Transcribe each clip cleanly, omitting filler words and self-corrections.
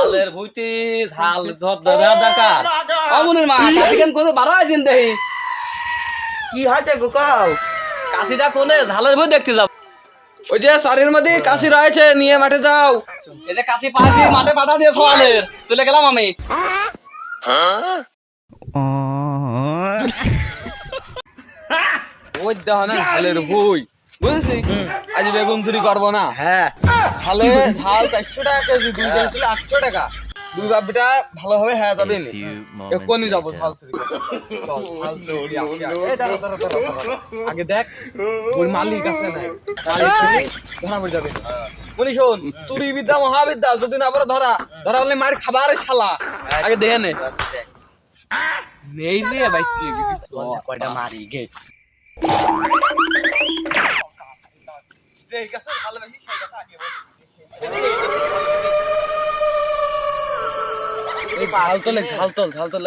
ঝালের ভুইটি ঝাল ধর দরকার অমনের মা কাছিকেন কোনে বাড়াই দিন দেই কি হয়েছে গোকাও? কাশিটা কোনে ঝালের ভুই দেখতে যাব ওই যে সারির মধ্যে কাশি রয়েছে, নিয়ে মাঠে যাও। এই যে কাশি পাশি মাঠে পাঠা দিয়ে সওয়ালের চলে গেলাম আমি ওই দেখো না ঝালের ভুই, বুঝছিস? আজ বেগুন চুরি করবো না। হ্যাঁ ঝাল 400 টাকা কেজি, 2 কেজি তুলে 800 টাকা। দুই বাপিটা ভালোভাবে হ্যাঁ যাবে নি, এক্ষুনি যাবো ঝাল চুরি করতে। চল, ঝাল চুরি আসি আগে। এই দাঁড়া, দাঁড়া, দাঁড়া, দাঁড়া। আগে দেখ ওই মালিক আছে না, মালিক চুরি ধরা পড়ে যাবে। বলি শোন, চুরি বিদ্যা মহাবিদ্যা, যদি না পরে ধরা হলে মার খাবার শালা। আগে দেখে নে নেই রে বাইছি কয়টা মারি গে যে গাছে ভালোবাসি সেই গাছে আগে বসি। ঝাল তোল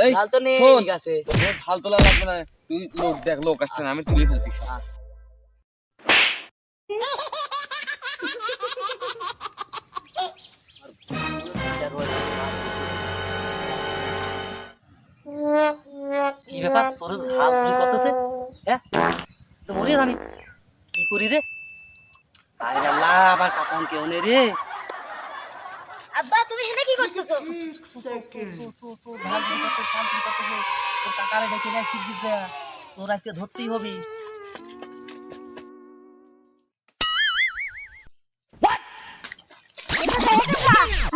এই ঝাল তো নেই শোন, আছে ঝাল তোলা লাগবে না, তুই লোক দেখ, লোক আসছে না, আমি তুলে ফেলছি। কি ব্যাপার তোর ঝাল চুরি করতেছে? হ্যাঁ তো মরিস আমি কি করি রে? আরে আল্লাহ, আমার কাছে কেউ নেই রে। আব্বা তুমি এখানে কি করতেছো? তোর কাকারে ডেকে নিয়ে শিখবি, তোর আজকে ধরতেই হবে।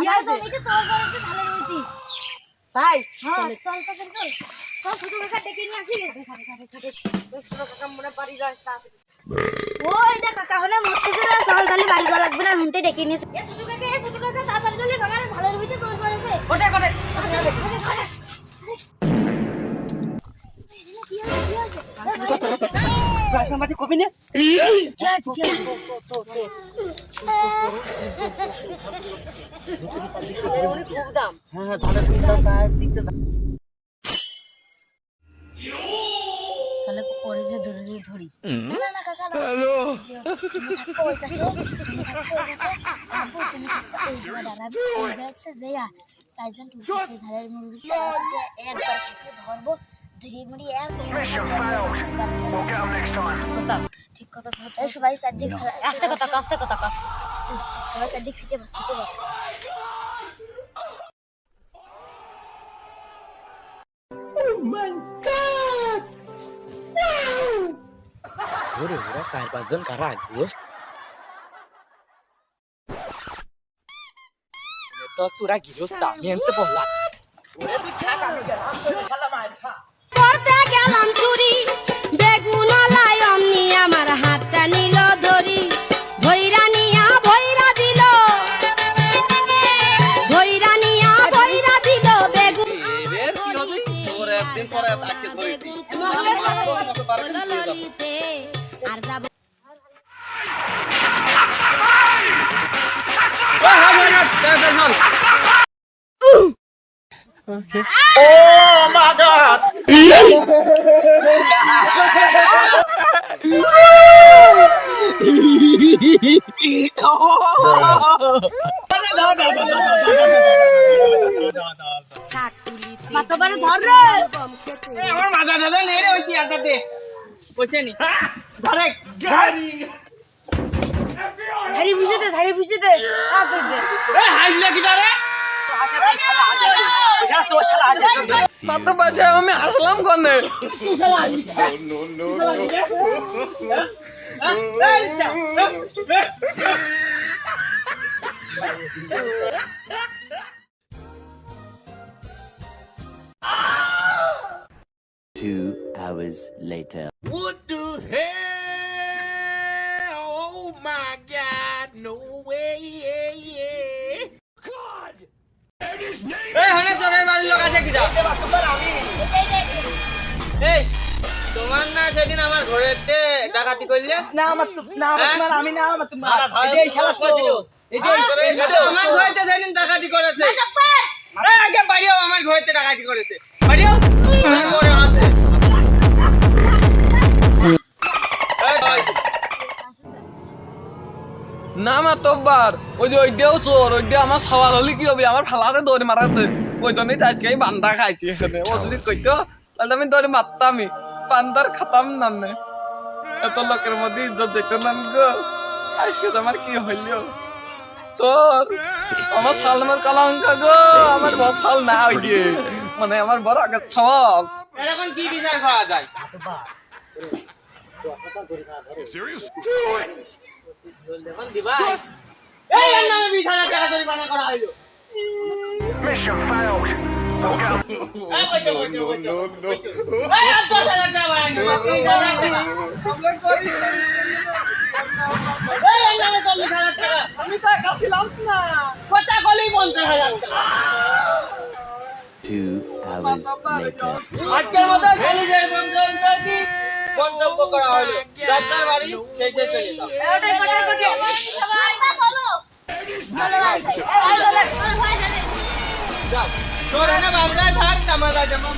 আমার জমিতে চোর করেছে ধানের রুইতি। তাই হ্যাঁ চল চল চল চল চল ছোট কাকা ডেকে নিয়ে আসি রে। ছোট কাকা মনে বাড়ি যায় তাড়াতাড়ি। ওই দেখ কাকা হলে মরতেছে রে, চল তাহলে বাড়ি যাওয়া লাগবে না, হুনতে ডেকে নিয়ে এ ছোট কাকা তাড়াতাড়ি চলে, আমার ধানের রুইতে চোর করেছে। কোটে কোটে কি হয়েছে রাজনামাটি কবি না খুব দাম। হ্যাঁ ভালো দিকতে শালা করে যে ধরি না না কাকা হ্যালো তুমি থাকো ওই পাশে, তুমি থাকো ওই পাশে, আপু তুমি থাকো এই জায়গা দাঁড়াবে, ওই যাচ্ছে যেয়া চারজন টুকটুকি ধারের মুরগি যে একবার থেকে ধরবো, ধরে মুড়ি এক কথা ঠিক কথা কথা। এই সবাই চারদিক আস্তে কথা সবাই চারদিক সিটে বস ওরে ওরা 4-5 জন কারা গোস তো তোরা গিরস্তা আমি এনতে বললাম ওরে তুই থাক, আমি গেলাম শালা মার খা। করতে গেলাম চুরি বেগুন লাই অমনি আমার হাতটা নিল ধরি, ভৈরা নিয়া ভৈরা দিল, ভৈরা নিয়া ভৈরা দিল বেগুন। এর কি হবে তোর একদিন পরে আজকে ধরেছি আর যাব মাতবারে ধর রে, আমার মাথা দাদা নেই রে, ওই চেয়ারটাতে বসে নি ধরে গাড়ি ধারি বুঝে দে তাড়াতাড়ি দে। এই হাইলা কিটা রে হাসে তুই শালা হাসে তুই শালা তো শালা হাসে মাত্র পাশে আমি হাসলাম কনে। Two hours later. What the hell? Oh my God! No way! God! And his name. এই হনে তোরে বাড়ির লোক আছে কিটা এই তোমার না সেদিন আমার ঘরেতে ডাকাতি করলে না আমার না আমার আমি না আমার তোমার এই যে শালা করেছিল এই যে আমার ঘরেতে সেদিন ডাকাতি করেছে এই আগে বাড়িও আমার ঘরেতে ডাকাতি করেছে বাড়িও তারপরে আছে না মাতব্বার ওই যে ওইটাও চোর ওইটা আমার সওয়াল হলে কি হবে আমার ফালাতে দৌড়ে মারাছে ওই জন্যই তো আজকে আমি বান্দা খাইছি এখানে ও যদি কইতো তাহলে আমি দৌড়ে মারতামই বান্দার খাতাম নামে এত লোকের মধ্যে ইজ্জত যেত নাম গো আজকে তো আমার কি হইল তোর আমার ছাল আমার কলঙ্ক গো আমার বড় ছাল না ওই গিয়ে মানে আমার বড় আগে সব এখন কি বিচার করা যায় দেখুন দিবা এই এর নামে 20,000 টাকা জরিমানা করা হইলো এই কইছো এই 10,000 টাকা বাড়ানো 30,000 টাকা এই এর নামে 40,000 টাকা আমি টাকা ছিলাম না কথা কলেই 50,000 টাকা 2 hours later. আজকের মতো পুলিশের বন্ধনকারী মন্তব্য করা হলো ডাক্তার বাড়ি শেষে চলে যাও ওটাই কোটে সবাই না চলো চলো ভাই এই চলে তোর ভাই জানে যাও তোর এনে বাংলায় থাক আমরা যেমন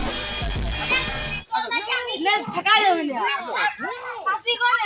নে থাকা যাবে না আসি কোন